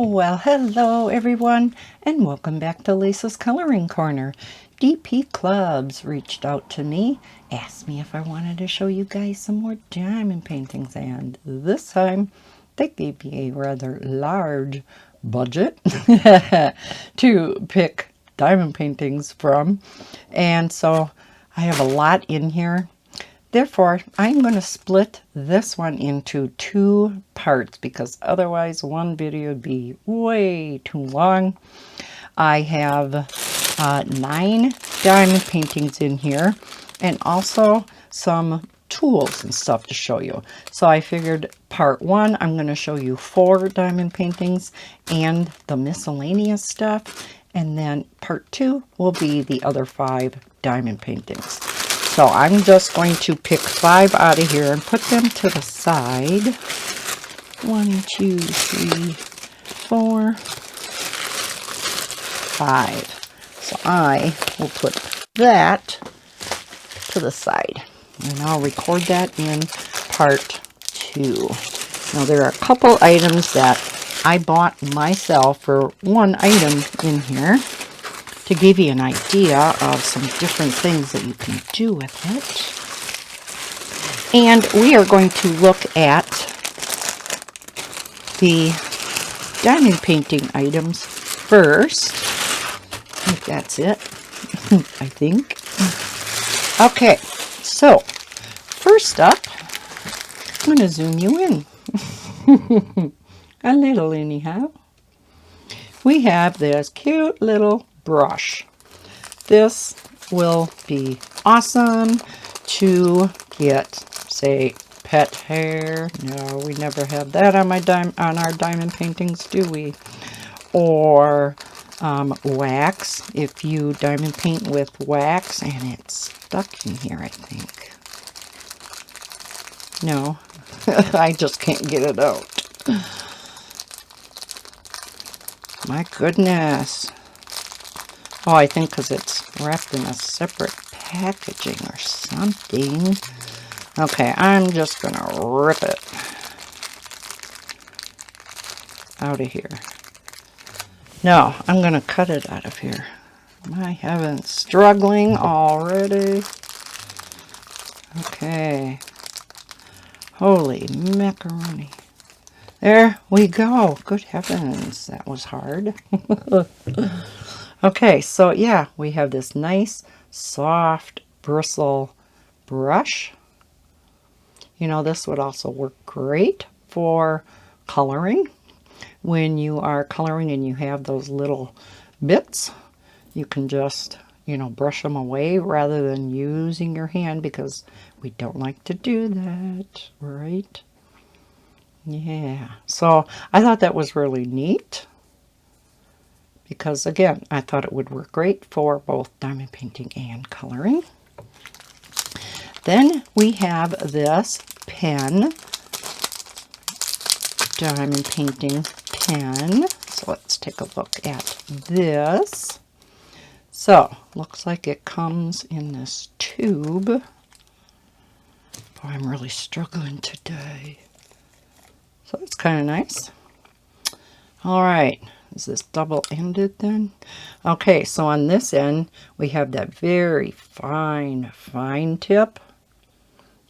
Well, hello everyone, and welcome back to Lisa's Coloring Corner. DPClubs reached out to me, asked me if I wanted to show you guys some more diamond paintings, and this time they gave me a rather large budget to pick diamond paintings from. And so I have a lot in here. Therefore, I'm going to split this one into two parts because otherwise one video would be way too long. I have 9 diamond paintings in here and also some tools and stuff to show you. So I figured part 1, I'm going to show you 4 diamond paintings and the miscellaneous stuff. And then part 2 will be the other 5 diamond paintings. So I'm just going to pick 5 out of here and put them to the side. 1, 2, 3, 4, 5. So I will put that to the side. And I'll record that in part 2. Now there are a couple items that I bought myself for one item in here, to give you an idea of some different things that you can do with it. And we are going to look at the diamond painting items first. I think that's it. I think. Okay, so first up, I'm going to zoom you in. A little anyhow. We have this cute little brush. This will be awesome to get, say, pet hair. No, we never have that on our diamond paintings, do we? Or wax. If you diamond paint with wax and it's stuck in here, I think. No, I just can't get it out. My goodness. Oh, I think because it's wrapped in a separate packaging or something. Okay, I'm just going to rip it out of here. No, I'm going to cut it out of here. My heavens, struggling already. Okay. Holy macaroni. There we go. Good heavens, that was hard. Okay, so yeah, we have this nice, soft bristle brush. You know, this would also work great for coloring. When you are coloring and you have those little bits, you can just, you know, brush them away rather than using your hand, because we don't like to do that, right? Yeah, so I thought that was really neat. Because again, I thought it would work great for both diamond painting and coloring. Then we have this pen, diamond painting pen. So let's take a look at this. So, looks like it comes in this tube. Boy, I'm really struggling today. So it's kind of nice. All right. Is this double-ended then? Okay, so on this end, we have that very fine tip.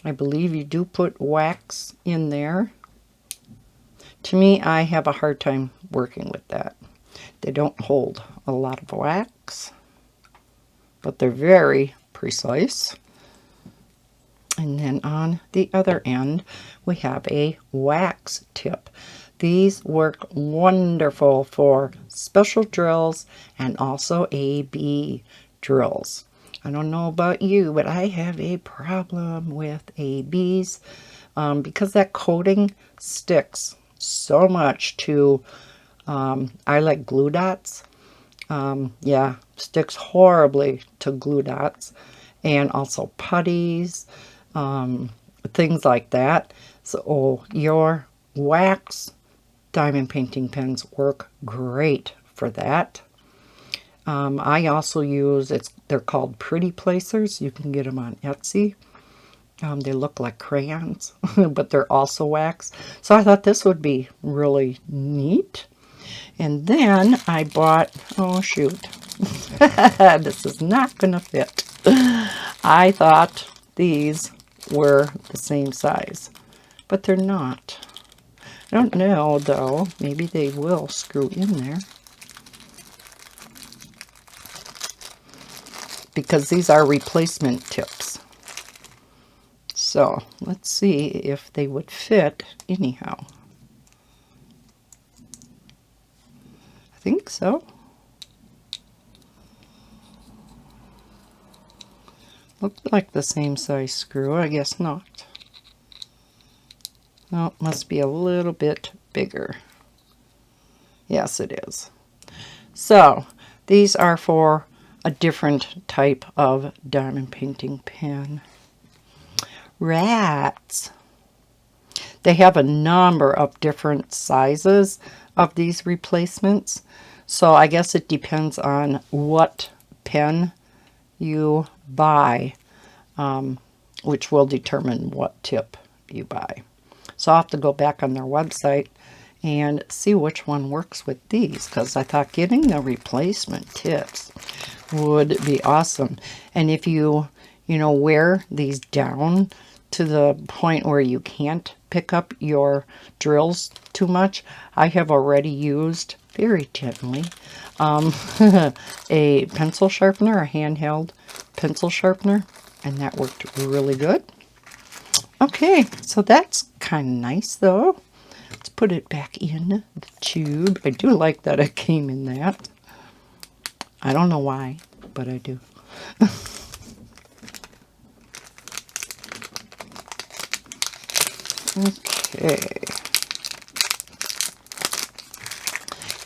I believe you do put wax in there. To me, I have a hard time working with that. They don't hold a lot of wax, but they're very precise. And then on the other end, we have a wax tip. These work wonderful for special drills and also A-B drills. I don't know about you, but I have a problem with A-Bs because that coating sticks so much to, I like glue dots. Yeah, sticks horribly to glue dots and also putties, things like that. So your wax diamond painting pens work great for that. I also use, they're called pretty placers. You can get them on Etsy. They look like crayons, but they're also wax. So I thought this would be really neat. And then I bought, oh shoot, this is not going to fit. I thought these were the same size, but they're not. I don't know though, maybe they will screw in there. Because these are replacement tips. So let's see if they would fit anyhow. I think so. Looked like the same size screw, I guess not. No, it must be a little bit bigger. Yes, it is. So these are for a different type of diamond painting pen. Rats. They have a number of different sizes of these replacements. So I guess it depends on what pen you buy, which will determine what tip you buy. So I'll have to go back on their website and see which one works with these, because I thought getting the replacement tips would be awesome. And if you wear these down to the point where you can't pick up your drills too much, I have already used, very gently, a pencil sharpener, a handheld pencil sharpener, and that worked really good. Okay, so that's kind of nice though. Let's put it back in the tube. I do like that it came in that. I don't know why, but I do. Okay.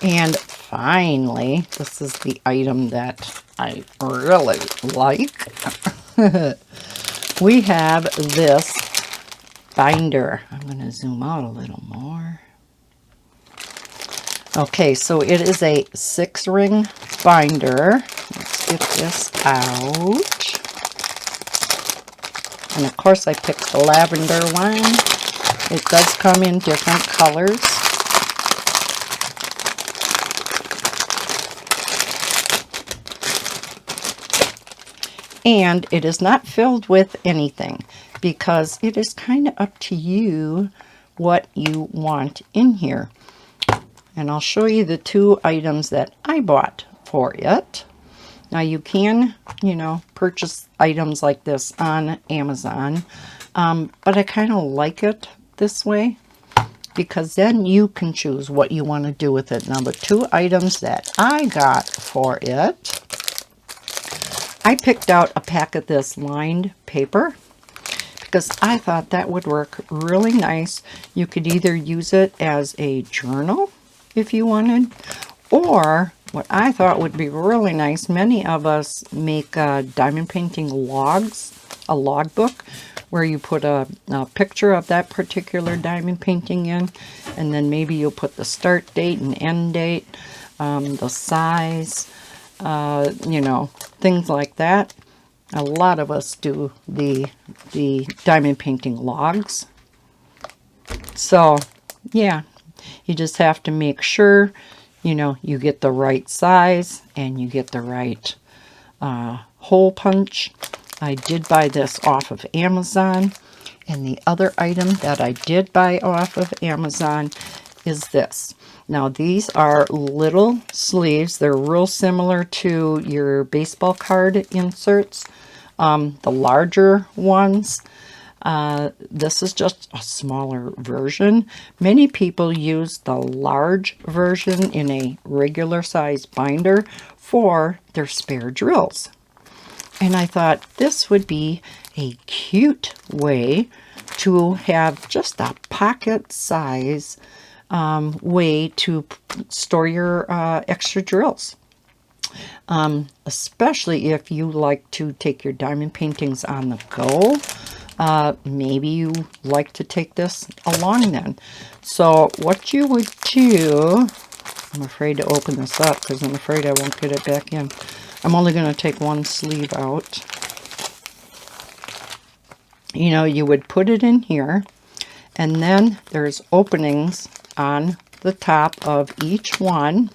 And finally, this is the item that I really like. We have this binder. I'm going to zoom out a little more. Okay, so it is a 6-ring binder. Let's get this out. And of course I picked the lavender one. It does come in different colors. And it is not filled with anything, because it is kind of up to you what you want in here. And I'll show you the 2 items that I bought for it. Now you can, purchase items like this on Amazon, but I kind of like it this way, because then you can choose what you want to do with it. Now the 2 items that I got for it, I picked out a pack of this lined paper because I thought that would work really nice. You could either use it as a journal if you wanted, or what I thought would be really nice, many of us make diamond painting logs, a logbook, where you put a picture of that particular diamond painting in, and then maybe you'll put the start date and end date, the size, things like that. A lot of us do the diamond painting logs. So, yeah, you just have to make sure, you get the right size and you get the right hole punch. I did buy this off of Amazon. And the other item that I did buy off of Amazon is this. Now these are little sleeves. They're real similar to your baseball card inserts. The larger ones, this is just a smaller version. Many people use the large version in a regular size binder for their spare drills. And I thought this would be a cute way to have just a pocket size way to store your extra drills. Especially if you like to take your diamond paintings on the go. Maybe you like to take this along then. So what you would do, I'm afraid to open this up because I'm afraid I won't get it back in. I'm only going to take one sleeve out. You would put it in here, and then there's openings on the top of each one.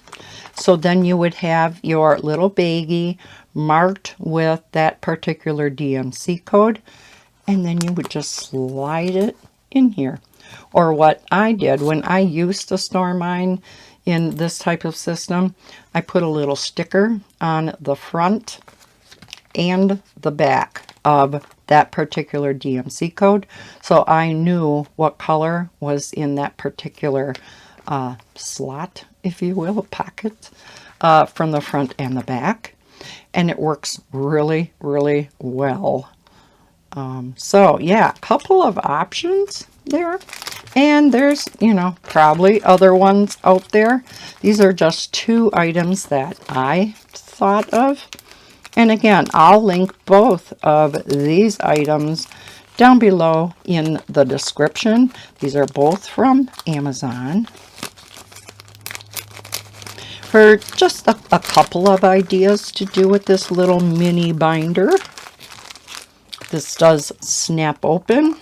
So then you would have your little baggie marked with that particular DMC code, and then you would just slide it in here. Or what I did when I used to store mine in this type of system, I put a little sticker on the front and the back of that particular DMC code, so I knew what color was in that particular slot, if you will, pocket, from the front and the back, and it works really, really well. So yeah, a couple of options there, and there's, you know, probably other ones out there. These are just 2 items that I thought of. And again, I'll link both of these items down below in the description. These are both from Amazon. For just a couple of ideas to do with this little mini binder. This does snap open.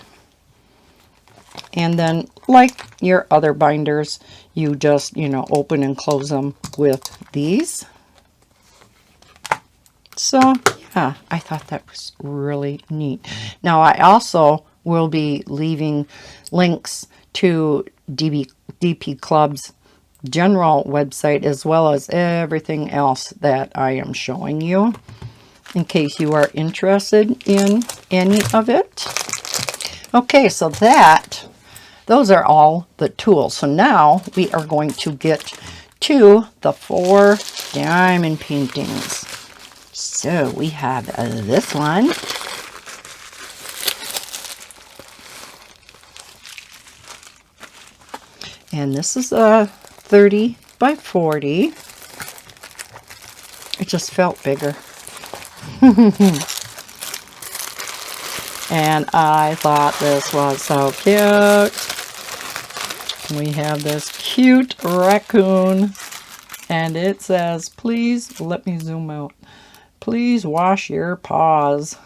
And then, like your other binders, you just, you know, open and close them with these. So, yeah, I thought that was really neat. Now, I also will be leaving links to DPClubs' general website, as well as everything else that I am showing you, in case you are interested in any of it. Okay, so those are all the tools. So now we are going to get to the 4 diamond paintings. So we have this one. And this is a 30 by 40. It just felt bigger. And I thought this was so cute. We have this cute raccoon. And it says, please, let me zoom out. Please wash your paws.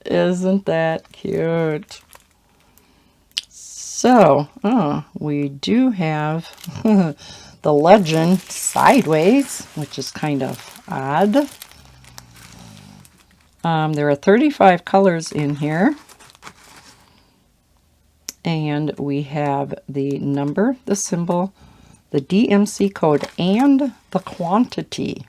Isn't that cute? So, we do have the legend sideways, which is kind of odd. There are 35 colors in here. And we have the number, the symbol, the DMC code, and the quantity.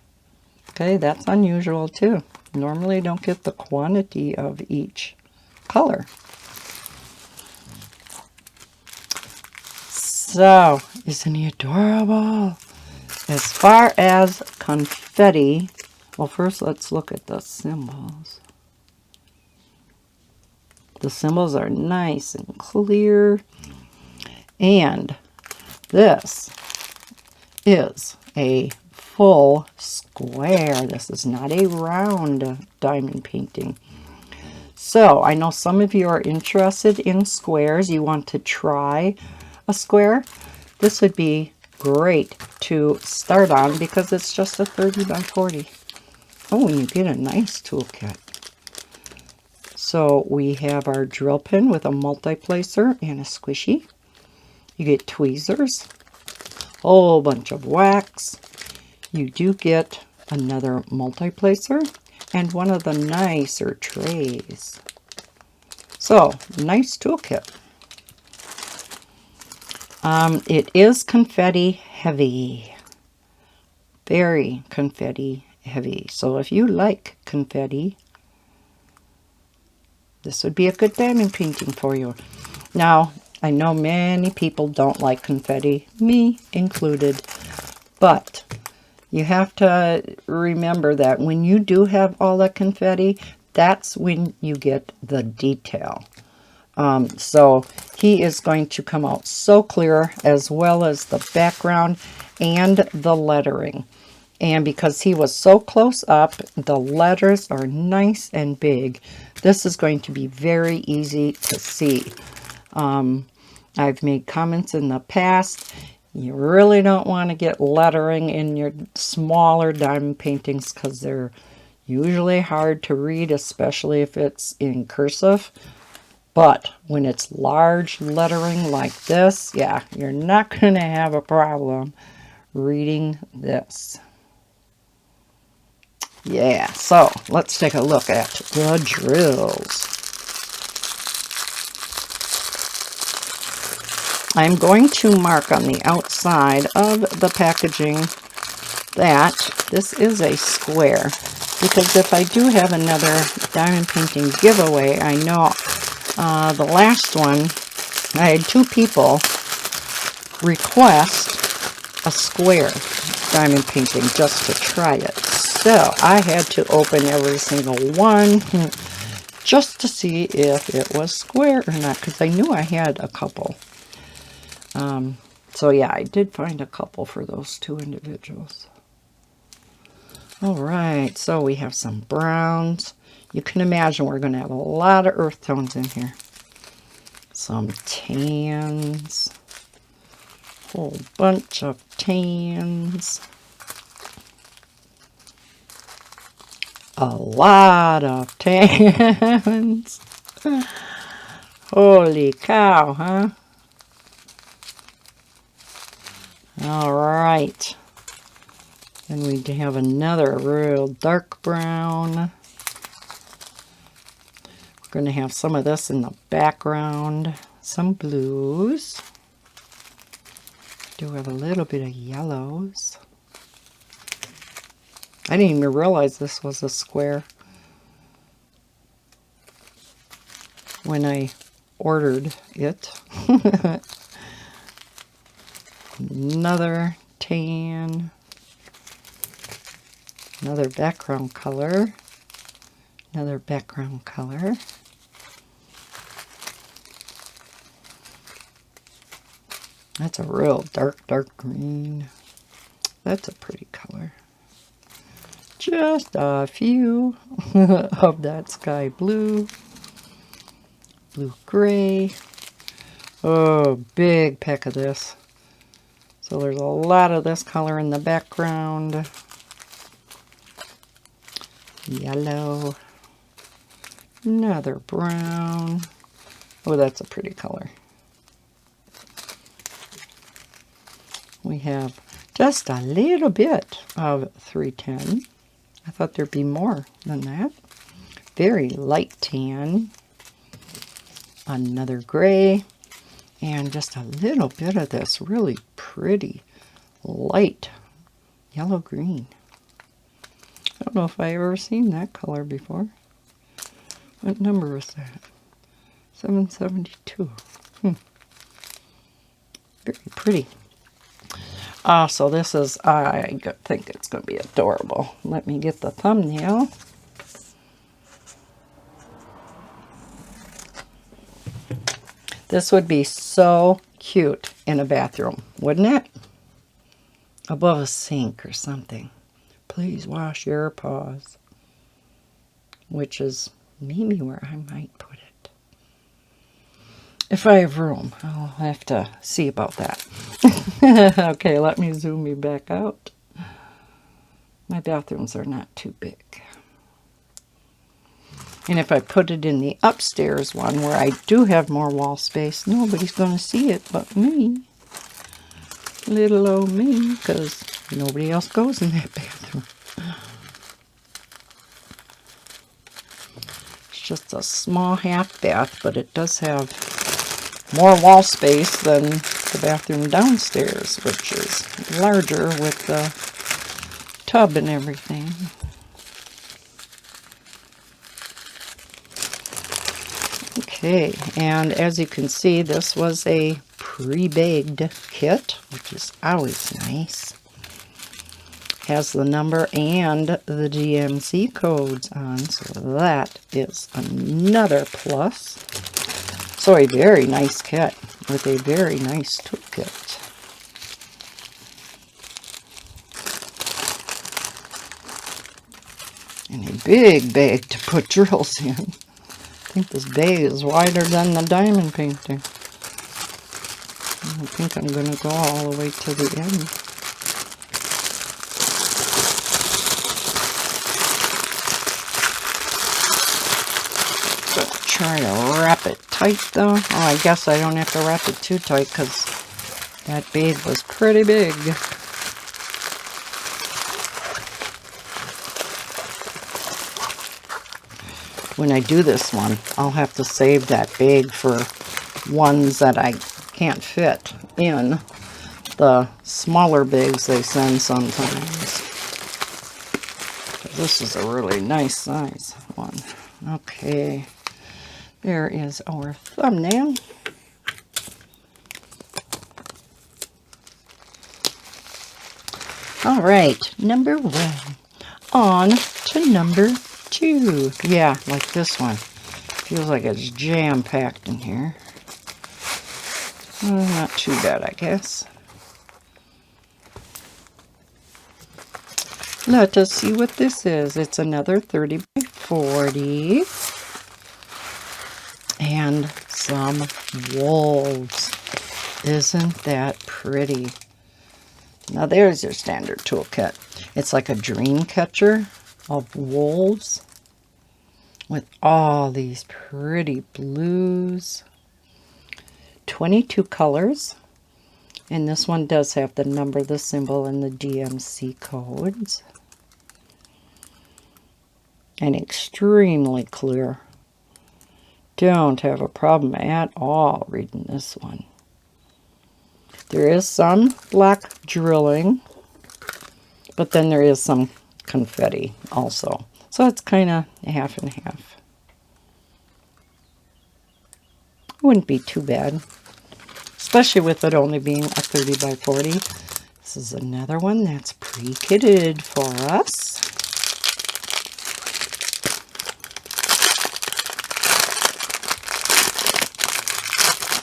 Okay, that's unusual too. Normally don't get the quantity of each color. So, isn't he adorable? As far as confetti, well, first let's look at the symbols. The symbols are nice and clear. And this is a full square. This is not a round diamond painting. So I know some of you are interested in squares. You want to try a square. This would be great to start on because it's just a 30 by 40. Oh, and you get a nice toolkit. So we have our drill pin with a multi-placer and a squishy. You get tweezers, a whole bunch of wax. You do get another multi-placer and one of the nicer trays. So, nice toolkit. It is confetti heavy. Very confetti heavy. So if you like confetti, this would be a good diamond painting for you. Now, I know many people don't like confetti, me included, but you have to remember that when you do have all that confetti, that's when you get the detail. So he is going to come out so clear, as well as the background and the lettering. And because he was so close up, the letters are nice and big. This is going to be very easy to see. I've made comments in the past. You really don't want to get lettering in your smaller diamond paintings because they're usually hard to read, especially if it's in cursive. But when it's large lettering like this, yeah, you're not going to have a problem reading this. Yeah, so let's take a look at the drills. I'm going to mark on the outside of the packaging that this is a square, because if I do have another diamond painting giveaway, I know the last one, I had 2 people request a square diamond painting just to try it. So I had to open every single one just to see if it was square or not, because I knew I had a couple. So yeah, I did find a couple for those 2 individuals. All right, so we have some browns. You can imagine we're going to have a lot of earth tones in here. Some tans. Whole bunch of tans. A lot of tans. Holy cow, huh? All right. Then we have another real dark brown. We're going to have some of this in the background. Some blues. Do have a little bit of yellows. I didn't even realize this was a square when I ordered it. Another tan. Another background color. Another background color. That's a real dark, dark green. That's a pretty color. Just a few of that sky blue. Blue gray. Oh, big peck of this. So there's a lot of this color in the background. Yellow. Another brown. Oh, that's a pretty color. We have just a little bit of 310. I thought there'd be more than that. Very light tan. Another gray. And just a little bit of this really pretty light yellow green. I don't know if I ever seen that color before. What number is that? 772. Very pretty. So this is, I think it's going to be adorable. Let me get the thumbnail. This would be so cute in a bathroom, wouldn't it? Above a sink or something. Please wash your paws. Which is maybe where I might put it. If I have room, I'll have to see about that. Okay, let me zoom you back out. My bathrooms are not too big. And if I put it in the upstairs one where I do have more wall space, nobody's going to see it but me. Little old me, because nobody else goes in that bathroom. It's just a small half bath, but it does have more wall space than the bathroom downstairs, which is larger with the tub and everything. Okay, and as you can see, this was a pre-baked kit, which is always nice. Has the number and the DMC codes on, so that is another plus. So a very nice kit with a very nice toolkit. And a big bag to put drills in. I think this bag is wider than the diamond painting. I think I'm going to go all the way to the end. Try to wrap it tight though. Oh, I guess I don't have to wrap it too tight because that bag was pretty big. When I do this one, I'll have to save that bag for ones that I can't fit in the smaller bags they send sometimes. This is a really nice size one. Okay, there is our thumbnail. All right, number 1. On to number 2. Yeah, like this one. Feels like it's jam-packed in here. Not too bad, I guess. Let us see what this is. It's another 30 by 40. And some wolves. Isn't that pretty? Now there's your standard toolkit. It's like a dream catcher of wolves with all these pretty blues. 22 colors. And this one does have the number, the symbol, and the DMC codes. And extremely clear. Don't have a problem at all reading this one. There is some black drilling, but then there is some confetti also. So it's kind of half and half. Wouldn't be too bad, especially with it only being a 30 by 40. This is another one that's pre-kitted for us.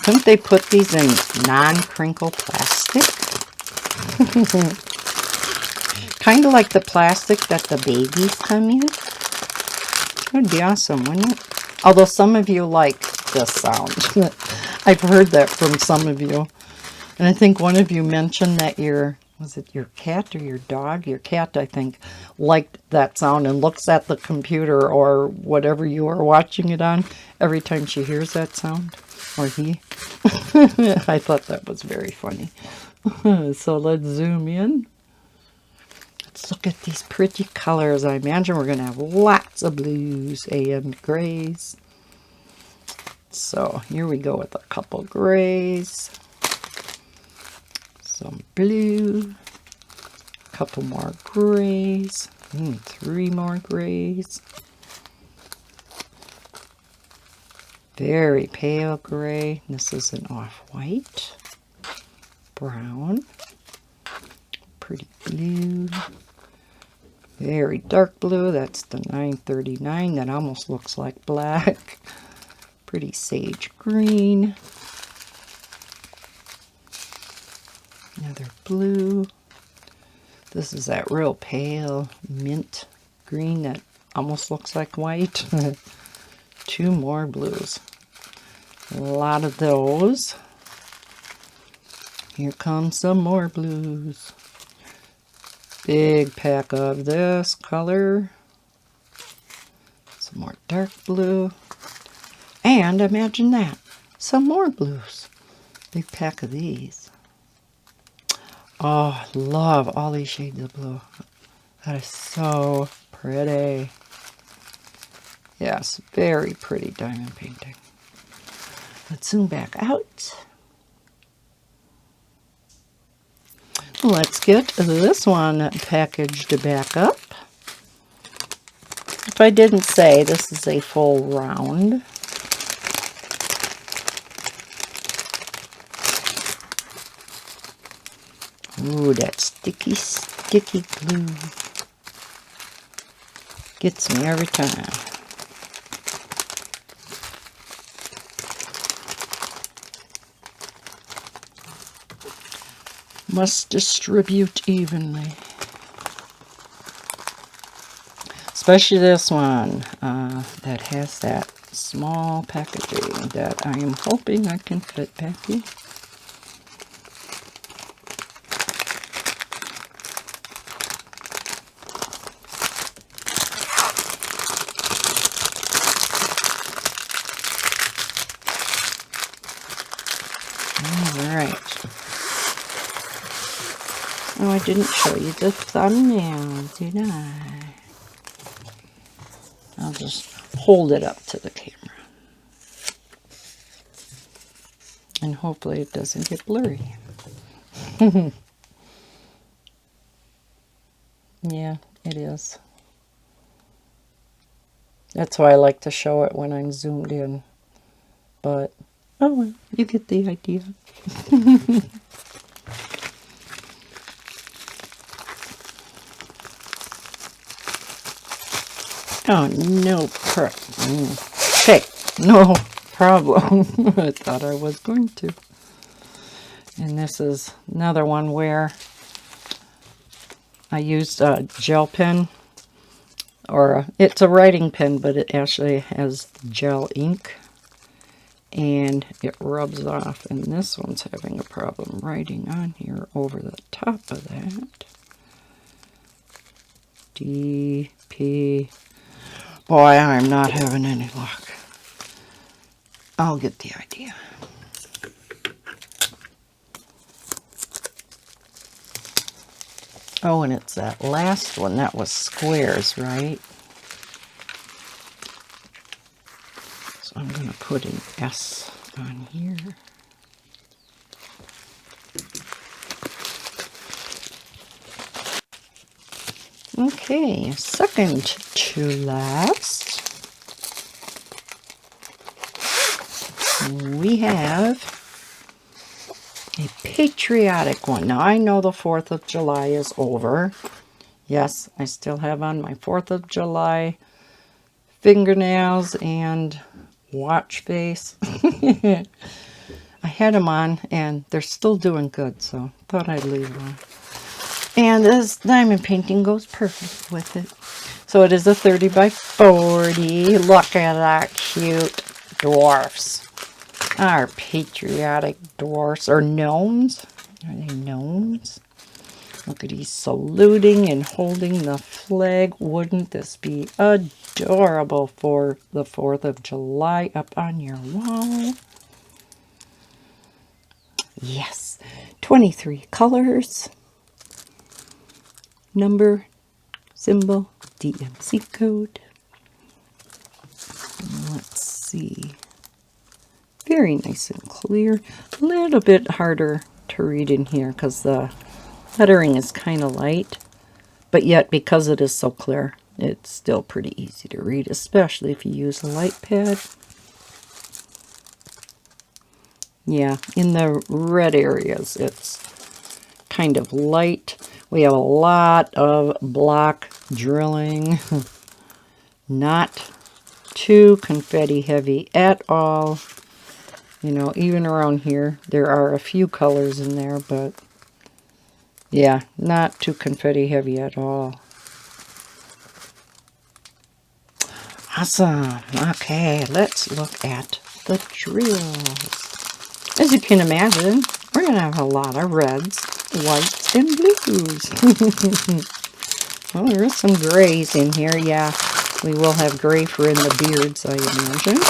Couldn't they put these in non-crinkle plastic? Kind of like the plastic that the babies come in. That would be awesome, wouldn't it? Although some of you like this sound. I've heard that from some of you. And I think one of you mentioned that was it your cat or your dog? Your cat, I think, liked that sound and looks at the computer or whatever you are watching it on every time she hears that sound. Or he. I thought that was very funny. So let's zoom in. Let's look at these pretty colors. I imagine we're going to have lots of blues and grays. So here we go with a couple grays. Some blue. A couple more grays. 3 more grays. Very pale gray. This is an off-white. Brown. Pretty blue. Very dark blue. That's the 939. That almost looks like black. Pretty sage green. Another blue. This is that real pale mint green that almost looks like white. 2 more blues. A lot of those. Here comes some more blues. Big pack of this color. Some more dark blue. And imagine that. Some more blues. Big pack of these. Oh, love all these shades of blue. That is so pretty. Yes, very pretty diamond painting. Let's zoom back out. Let's get this one packaged back up. If I didn't say, this is a full round. Ooh, that sticky, sticky glue. Gets me every time. Must distribute evenly. Especially this one that has that small packaging that I am hoping I can fit back in. Oh, I didn't show you the thumbnail, did I? I'll just hold it up to the camera. And hopefully it doesn't get blurry. Yeah, it is. That's why I like to show it when I'm zoomed in. But, oh well, you get the idea. Oh, no problem. Okay, no problem. I thought I was going to. And this is another one where I used a gel pen, or it's a writing pen, but it actually has gel ink, and it rubs off. And this one's having a problem writing on here over the top of that. DP. Boy, I'm not having any luck. I'll get the idea. Oh, and it's that last one. That was squares, right? So I'm going to put an S on here. Okay, second to last, we have a patriotic one. Now, I know the 4th of July is over. Yes, I still have on my 4th of July fingernails and watch face. I had them on, and they're still doing good, so thought I'd leave them on. And this diamond painting goes perfect with it. So it is a 30 by 40. Look at that cute dwarfs. Our patriotic dwarfs, or gnomes. Are they gnomes? Look at he's saluting and holding the flag. Wouldn't this be adorable for the 4th of July up on your wall? Yes, 23 colors. Number, symbol, DMC code. Let's see. Very nice and clear. A little bit harder to read in here because the lettering is kind of light. But yet, because it is so clear, it's still pretty easy to read, especially if you use a light pad. Yeah, in the red areas, it's kind of light. We have a lot of block drilling. Not too confetti heavy at all. You know, even around here, there are a few colors in there, but yeah, not too confetti heavy at all. Awesome. Okay, let's look at the drills. As you can imagine, we're going to have a lot of reds, whites, and blues. Well, there is some grays in here. Yeah, we will have gray for in the beards, I imagine.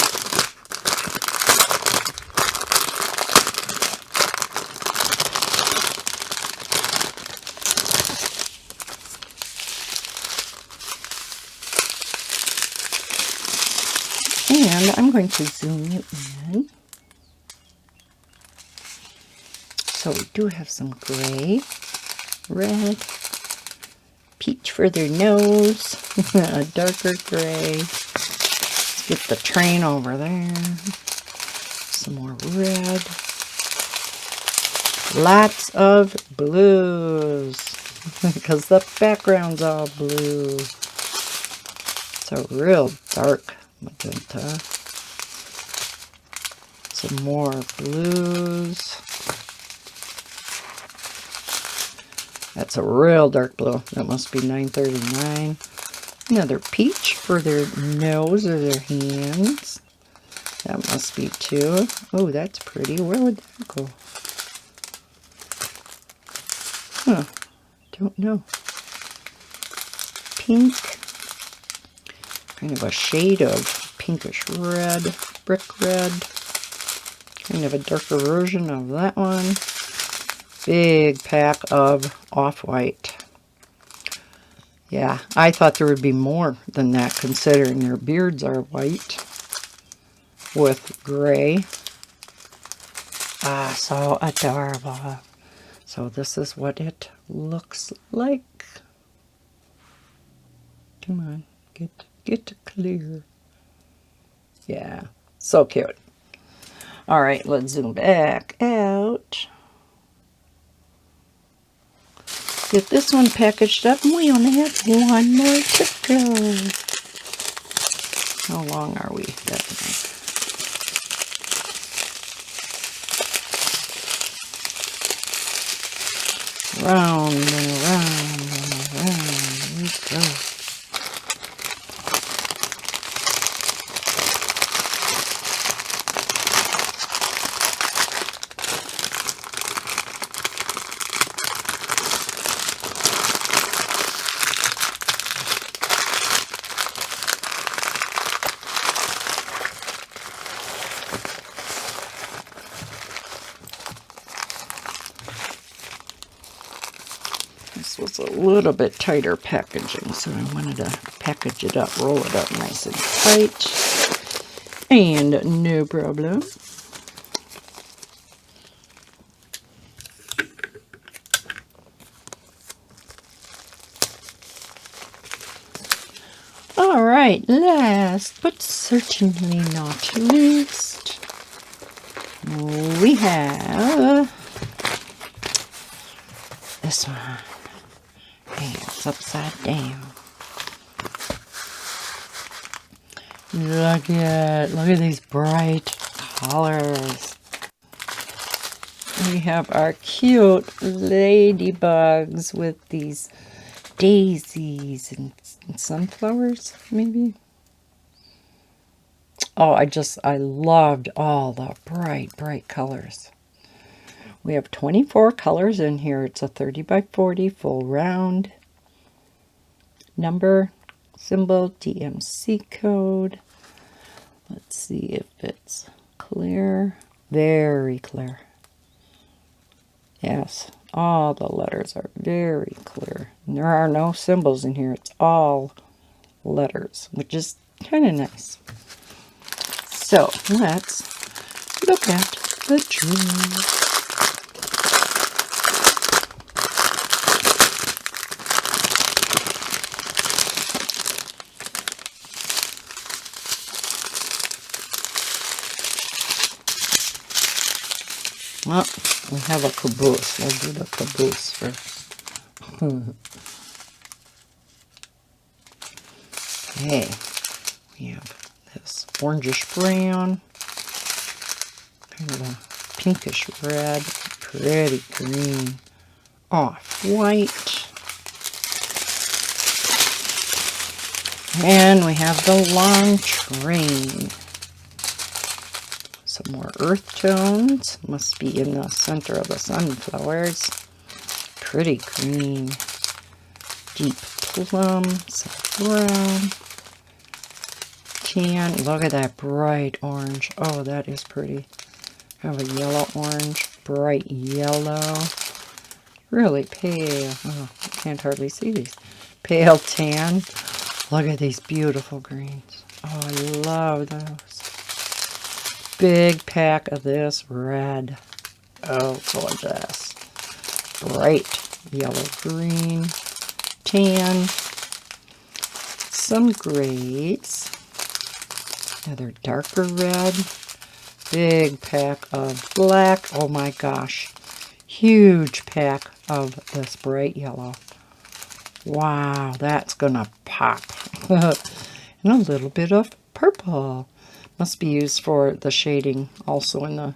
And I'm going to zoom you in. So we do have some gray, red, peach for their nose, a darker gray. Let's get the train over there. Some more red. Lots of blues, because the background's all blue. It's a real dark magenta. Some more blues. That's a real dark blue. That must be 939. Another peach for their nose or their hands. That must be 2. Oh, that's pretty. Where would that go? Huh. Don't know. Pink. Kind of a shade of pinkish red. Brick red. Kind of a darker version of that one. Big pack of off-white. Yeah, I thought there would be more than that considering their beards are white with gray. Ah, so adorable. So this is what it looks like. Come on, get clear. Yeah, so cute. All right, let's zoom back out. Get this one packaged up, and we only have one more to go. How long are we? Round and around and around we go. This was a little bit tighter packaging, so I wanted to package it up, roll it up nice and tight. And no problem. All right, last but certainly not least, we have this one. And it's upside down. Look at these bright colors. We have our cute ladybugs with these daisies and sunflowers, maybe. Oh, I loved all the bright colors. We have 24 colors in here. It's a 30 by 40 full round. Number, symbol, DMC code. Let's see if it's clear. Very clear. Yes, all the letters are very clear. And there are no symbols in here. It's all letters, which is kind of nice. So let's look at the tree. Well, we have a caboose. We'll do the caboose first. Okay, we have this orangish brown, kind of a pinkish red, pretty green, off-white. And we have the long train. Some more earth tones. Must be in the center of the sunflowers. Pretty green. Deep plum. Some brown. Tan. Look at that bright orange. Oh, that is pretty. Have a yellow orange. Bright yellow. Really pale. Oh, I can't hardly see these. Pale tan. Look at these beautiful greens. Oh, I love those. Big pack of this red. Oh, gorgeous. Bright yellow green, tan, some grays, another darker red, big pack of black. Oh my gosh, huge pack of this bright yellow. Wow, that's gonna pop. And a little bit of purple. Must be used for the shading also in the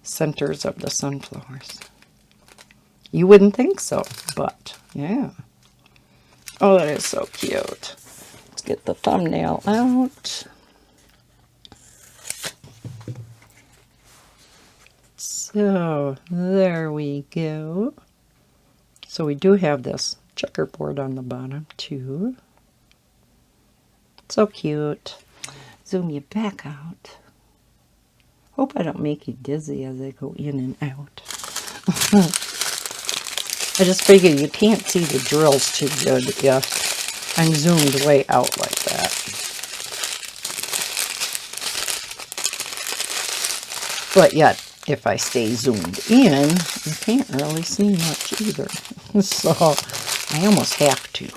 centers of the sunflowers. You wouldn't think so, but yeah. Oh, that is so cute. Let's get the thumbnail out. So there we go. So we do have this checkerboard on the bottom too. So cute. Zoom you back out. Hope I don't make you dizzy as I go in and out. I just figured you can't see the drills too good if I'm zoomed way out like that. But yet, if I stay zoomed in, you can't really see much either. So I almost have to.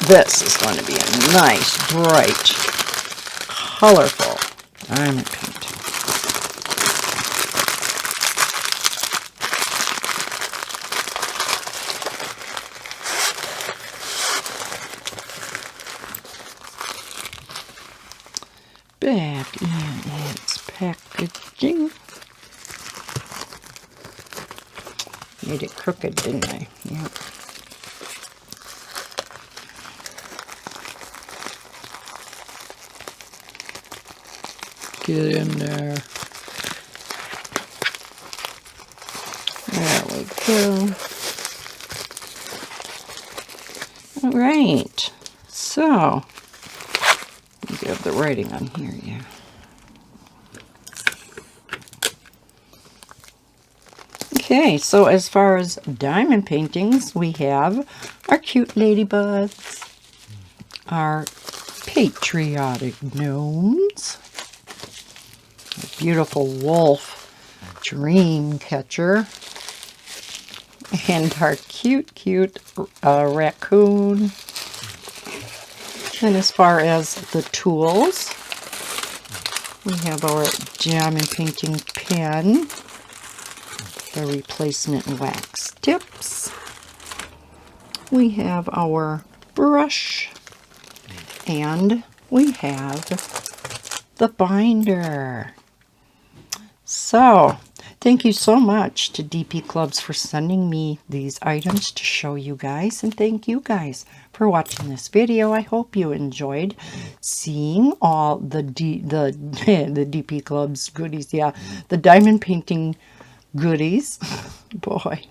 This is going to be a nice, bright, colorful diamond paint. Back in its packaging. Made it crooked, didn't I? Yep. Get in there. There we go. All right. So, you have the writing on here, yeah. Okay, so as far as diamond paintings, we have our cute ladybugs, our patriotic gnomes, a beautiful wolf dreamcatcher, and our cute raccoon. And as far as the tools, we have our diamond painting pen, the replacement wax tips. We have our brush, and we have the binder. So, thank you so much to DPClubs for sending me these items to show you guys, and thank you guys for watching this video. I hope you enjoyed seeing all the DPClubs goodies. Yeah, the diamond painting goodies. Boy,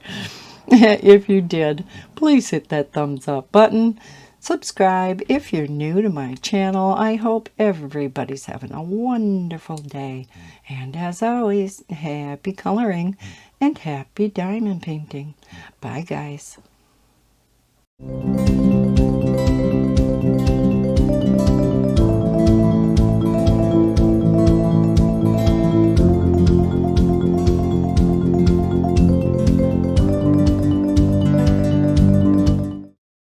if you did, please hit that thumbs up button. Subscribe if you're new to my channel. I hope everybody's having a wonderful day. And as always, happy coloring and happy diamond painting. Bye, guys.